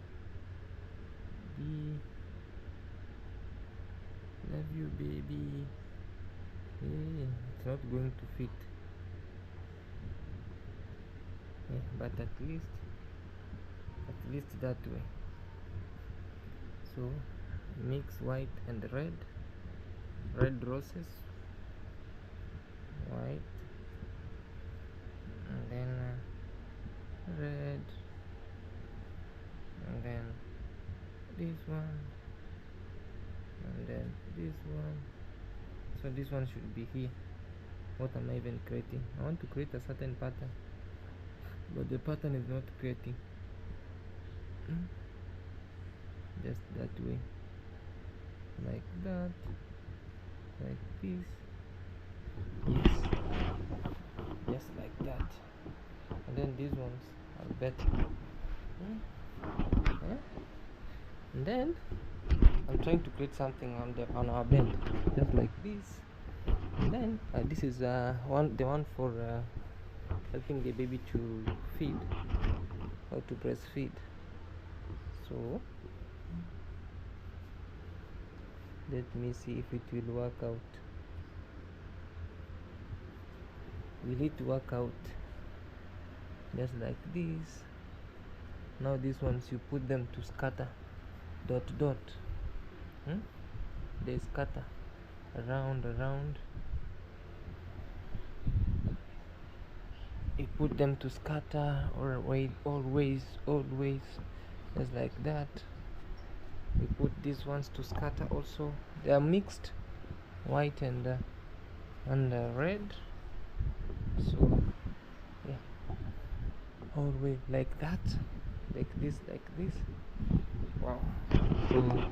Love you, baby. Hey, it's not going to fit. But at least that way. So mix white and red roses, white, and then red, and then this one, and then this one. So this one should be here. What am I even creating? I want to create a certain pattern, but the pattern is not creating. Just that way, like that, like this. Yes, just like that. And then these ones are better. And then I'm trying to create something on our bed, just like this. And then this is the one for helping the baby to feed or to breastfeed. So let me see if it will work out. Will it work out? Just like this. Now these ones, you put them to scatter, dot. They scatter around. You put them to scatter, or always, just like that. We put these ones to scatter also. They are mixed, white and red. So yeah, all the way like that, like this. Wow. So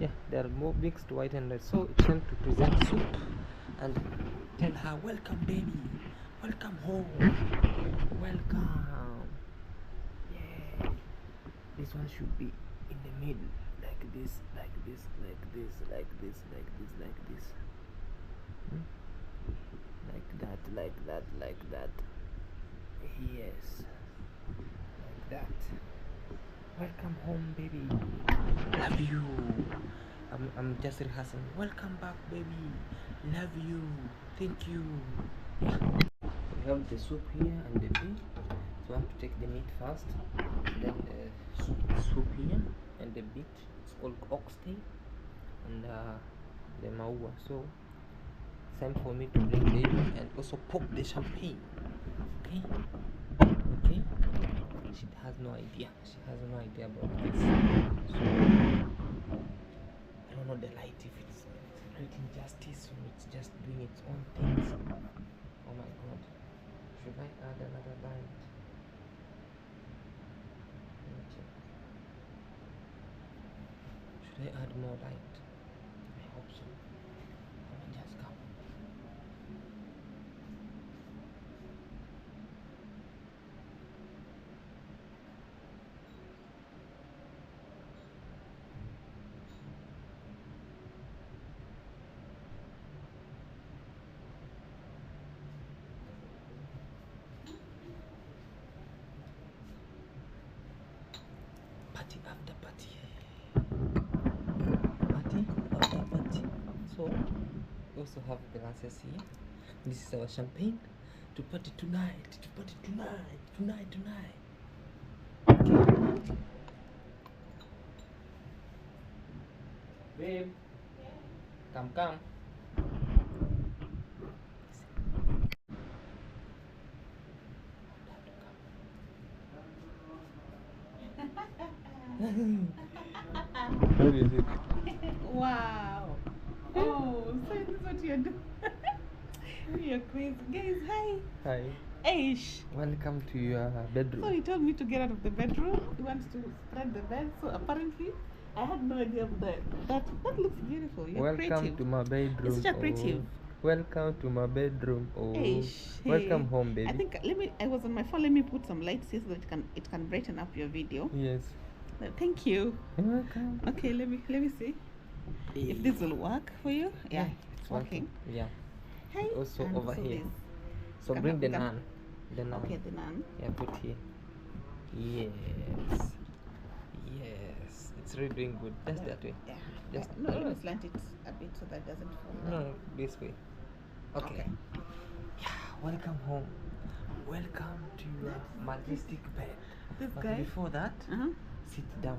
yeah, they are more mixed white and red. So it's time to present soup and tell her, welcome baby, welcome home, welcome. Yeah, this one should be in the middle, like this, like this, like this, like this, like this, like this. Like that, like that, like that. Yes, like that. Welcome home, baby. Love you. I'm just rehearsing. Welcome back, baby. Love you. Thank you. We have the soup here and the meat. So I have to take the meat first. Then the soup here and the meat. It's called oxtail and the maua. So it's time for me to bring baby and also pop the champagne. Okay. Okay. She has no idea. She has no idea about this. So I don't know the light if it's creating justice or it's just doing its own things. Oh my god. Should I add another light? Let me check. Should I add more light? I hope so. Let me just come. Party after party. Party after party. So we also have glasses here. This is our champagne. To party tonight. To party tonight. Tonight. Okay. Babe. Come. What is it? Wow. Oh, so this is what you're doing. You're crazy. Guys, hi. Hi. Aish. Welcome to your bedroom. So he told me to get out of the bedroom. He wants to spread the bed. So apparently, I had no idea of that. That looks beautiful. You're Welcome creative. to my bedroom. You're such a creative. Welcome to my bedroom. Oh. Aish. Welcome Hey. home, baby. I think I was on my phone. Let me put some lights here so that it can brighten up your video. Yes. Thank you. You're welcome. Okay, let me see if this will work for you. Yeah, it's working. Yeah. Hi. Also And over so here. this. So Can bring I- the can- naan. The naan. Okay, the naan. Yeah, put here. Yes. It's really doing good. Just that way. Yeah. Just No, let me slant it a bit so that it doesn't fall down. No, this way. Okay. Yeah. Welcome home. Welcome to your majestic bed. This But guy. before that, Uh-huh. sit down.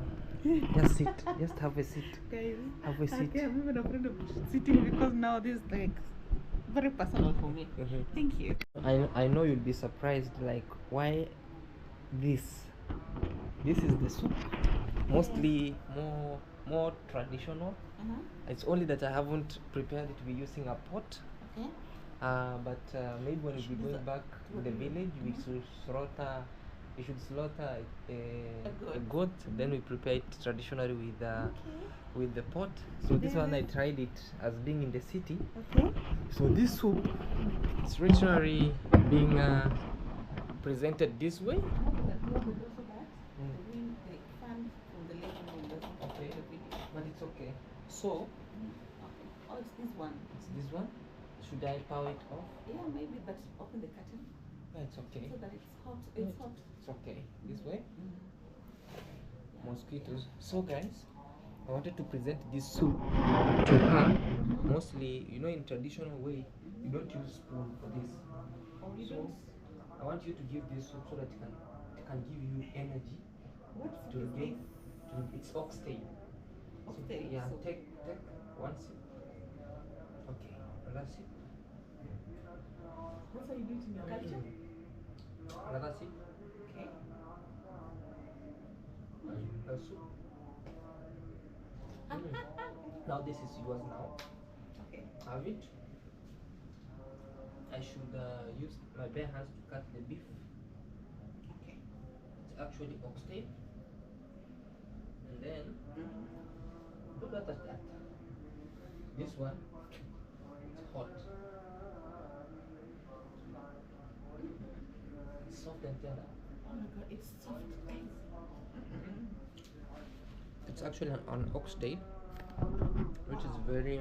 Just sit. Just have a seat. Guys, Have a seat. okay, I'm even afraid of sitting because now this is like very personal for me. Mhm. Thank you. I know you'll be surprised, like, why this? This is the soup. Mostly more traditional. Uh-huh. It's only that I haven't prepared it. We're using a pot. Okay. But maybe when we be going back to the village, we should slaughter. We should slaughter a goat. Then we prepare it traditionally with the pot. So this one I tried it as being in the city. Okay. So this soup is traditionally being presented this way. Okay, but it's okay. So Oh, it's this one. it's this one. Should I power it off? Yeah, maybe, but open the curtain Yeah, it's okay. so that it's hot. It's hot. It's okay. This way. Mosquitoes. So guys, I wanted to present this soup to her. Mostly, in traditional way, you don't use spoon for this. Or you So don't. I want you to give this soup so that it can give you energy What's to this? regain. It's oxtail. Oxtail, So, yeah, so- take one sip. Okay, another sip. What are you doing in your culture? Another sip. Okay. Another soup. Now this is yours now. Okay. Have it. I should use my bare hands to cut the beef. Okay. It's actually oxtail. And then don't touch that. This one, it's hot. It's soft and tender. Oh my god, it's soft, guys. It's actually an oxtail, which is very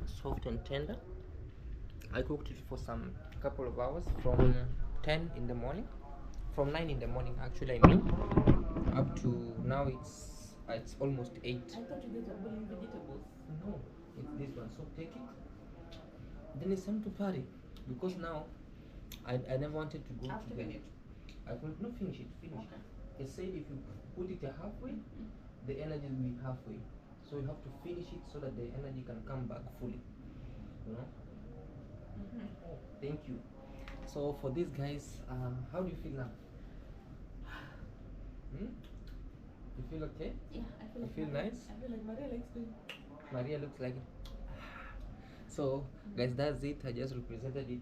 soft and tender. I cooked it for some couple of hours from 10 in the morning, from 9 in the morning actually, I mean, up to now it's almost 8. I thought you guys were boiling vegetables. No, it's this one. So take it. Then it's time to party because now I never wanted to go After to the. minute. I could not finish it. Finish. Okay. It said if you put it halfway, the energy will be halfway. So you have to finish it so that the energy can come back fully. You know. Oh, thank you. So for these guys, how do you feel now? You feel okay? Yeah, I feel You like feel Maria- nice? I feel like Maria likes to. Maria looks like it. So guys, that's it. I just represented it.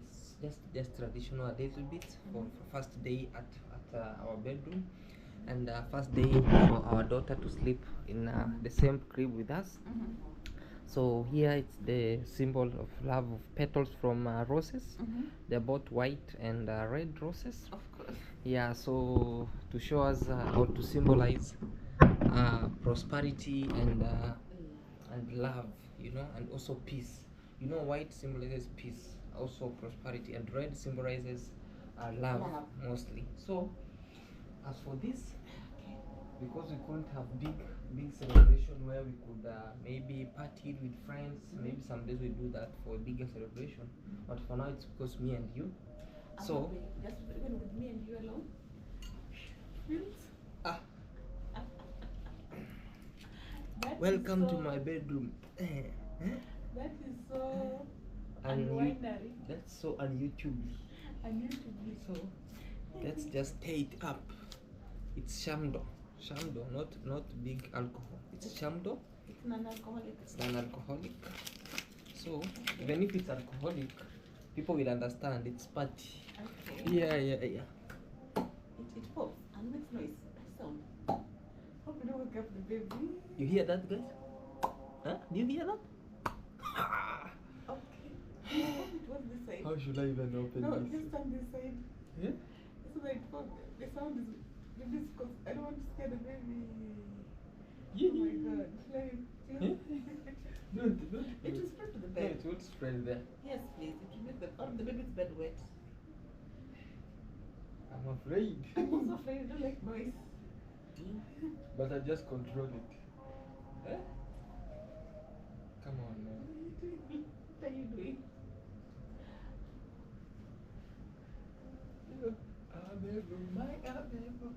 Just traditional a little bit for first day at our bedroom, and first day for our daughter to sleep in the same crib with us. So here it's the symbol of love of petals from roses. They're both white and red roses. Of course. Yeah, so to show us or to symbolize prosperity and love, you know, and also peace. You know, white symbolizes peace, also prosperity, and red symbolizes love mostly. So as for this, because we couldn't have big celebration where we could maybe party with friends, maybe some days we do that for a bigger celebration, but for now it's because me and you. So just even with me and you alone. ah, That welcome is to so- my bedroom. That is so And you, unwindery that's so on YouTube. and you to be So let's just stay it up. It's shamdo, not big alcohol. It's shamdo. It's non-alcoholic. It's non-alcoholic. So even if it's alcoholic, people will understand it's party. Okay. Yeah. It pops and makes noise. Sound. Hope you don't wake up the baby. You hear that, guys? Huh? Do you hear that? Okay. Hope it was this side. How should I even open No, this? just on this side. Yeah? So that the sound is maybe it's because I don't want to scare the baby. Yeah. Oh my god. Like, Yeah? Don't. it will spread to the No, bed. it will spread there. Yes, please. It will make the baby's bed wet. I'm afraid. I'm also afraid I don't like noise. But I just control it. Eh? Come on, man. What are you doing? My Abebo.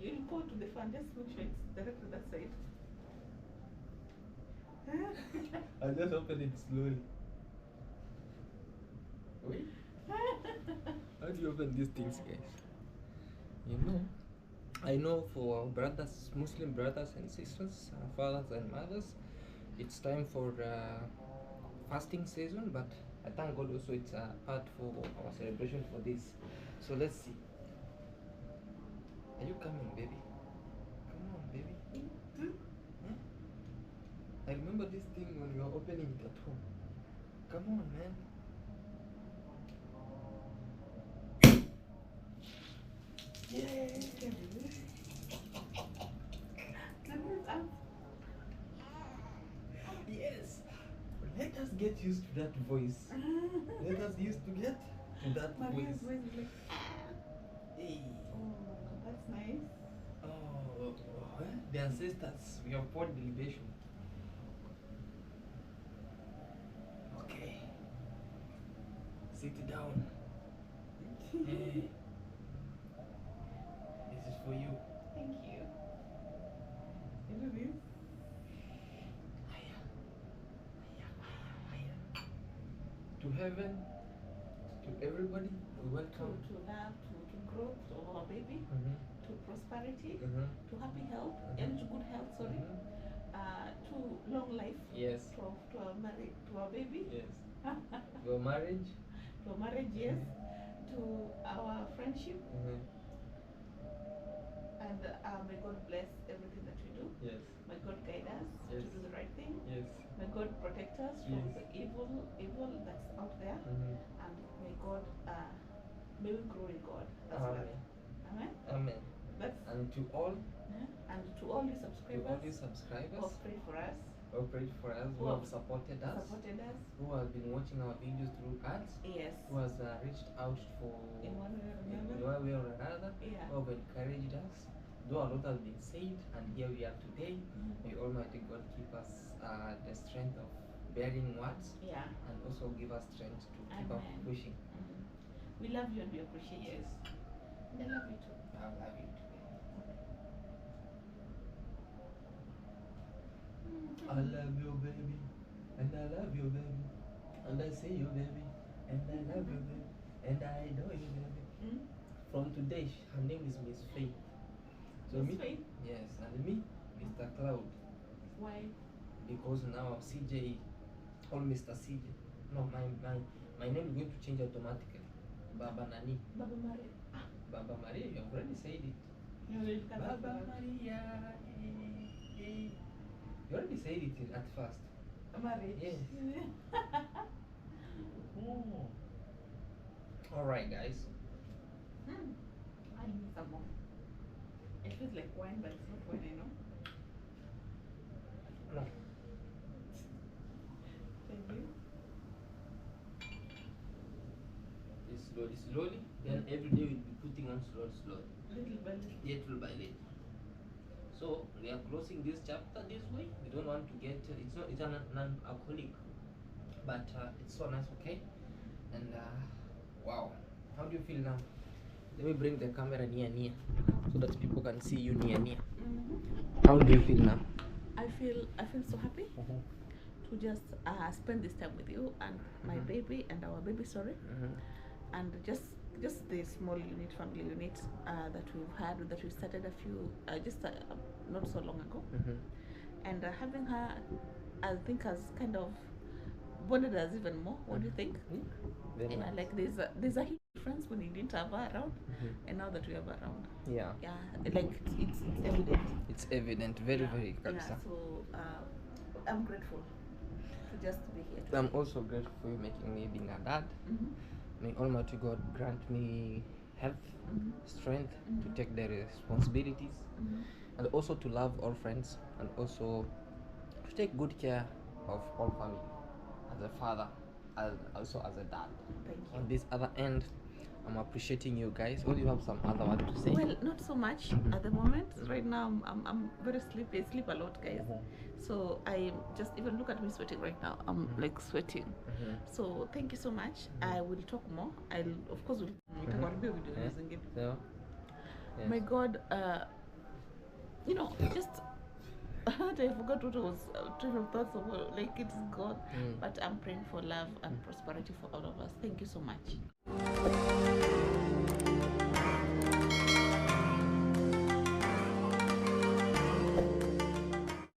You'll go to the fan, just make sure it's directly that side. I just open it slowly. Wait. How do you open these things, guys? You know, I know for brothers, Muslim brothers and sisters, fathers and mothers, it's time for fasting season, but I thank God also it's a part for our celebration for this. So let's see. Are you coming, baby? Come on, baby. Huh? I remember this thing when we were opening it at home. Come on, man. Yay! Yes. Let us get used to that voice. Let us used to get to that Maria's voice. voice is like, Hey. oh, that's nice. Oh, the ancestors, we have poured the libation. Okay. Sit down. Hey. This is for you. Thank you. You do this? Hiya. To heaven, to everybody, we welcome. To love, to growth, to our baby, Mhm. to prosperity, Mhm. to happy health, Mhm. and to good health, sorry, Mhm. to long life. Yes. To our baby. Yes. Your marriage. To our marriage, yes. To our friendship. And may God bless everything that we do. Yes. May God guide us to Yes. do the right thing. Yes. May God protect us from Yes. the evil that's out there. And may God, may we grow in God. That's Amen. right. Amen. Amen. That's And to all, and to all you subscribers, who have prayed for us, who have supported us, who have been watching our videos through ads, yes, who has reached out for in one way or in another, one way or another, yeah, who have encouraged us. Though a lot has been said, and here we are today. May Almighty God keep us the strength of bearing words, yeah, and also give us strength to keep up Amen. pushing. We love you and we appreciate you. Yes. And I love you too. I love you too. I love you, baby, and I love you, baby, and I say you, baby, and I love you, baby, and I adore you, baby. From today, her name is Miss Faith. So Miss me, Faith? yes, and me, Mr. Claude, Why? because now I'm CJ, or Mr. CJ. No, my name is going to change automatically. Baba Nani, Baba Maria. Baba Maria. You have already said it. You already Baba Maria. You already said it at first. Marriage. Yes. Alright, guys. I need some more. It feels like wine, but it's not wine, I know. No. Thank you. Slowly. Then every day we'll be putting on slowly. Little by Little by little. So we are closing this chapter this way. We don't want to get it's a non-alcoholic, but it's so nice, okay? And wow, how do you feel now? Let me bring the camera near so that people can see you near. How do you feel now? I feel so happy to just spend this time with you and my baby and our baby, and just the small family unit that we started a few not so long ago, and having her, I think, has kind of bonded us even more. What do you think? Very nice. Like there's a huge difference when you didn't have her around, and now that we have her around. Yeah, Like it's evident. It's evident, very Yeah, so I'm grateful to just be here today. I'm also grateful for you making me being a dad. May Almighty God grant me health, strength to take the responsibilities, and also to love all friends, and also to take good care of all family. As a father, also as a dad. Thank you. On this other end, I'm appreciating you guys. Or you have some other word to say? Well, not so much at the moment. Right now, I'm very sleepy. I sleep a lot, guys. So I just even look at me sweating right now. I'm like sweating. So thank you so much. I will talk more. I'll of course we'll talk about video using it. Yeah. Yes. My God, just I forgot what I was train of thoughts of, like it's God. But I'm praying for love and prosperity for all of us. Thank you so much.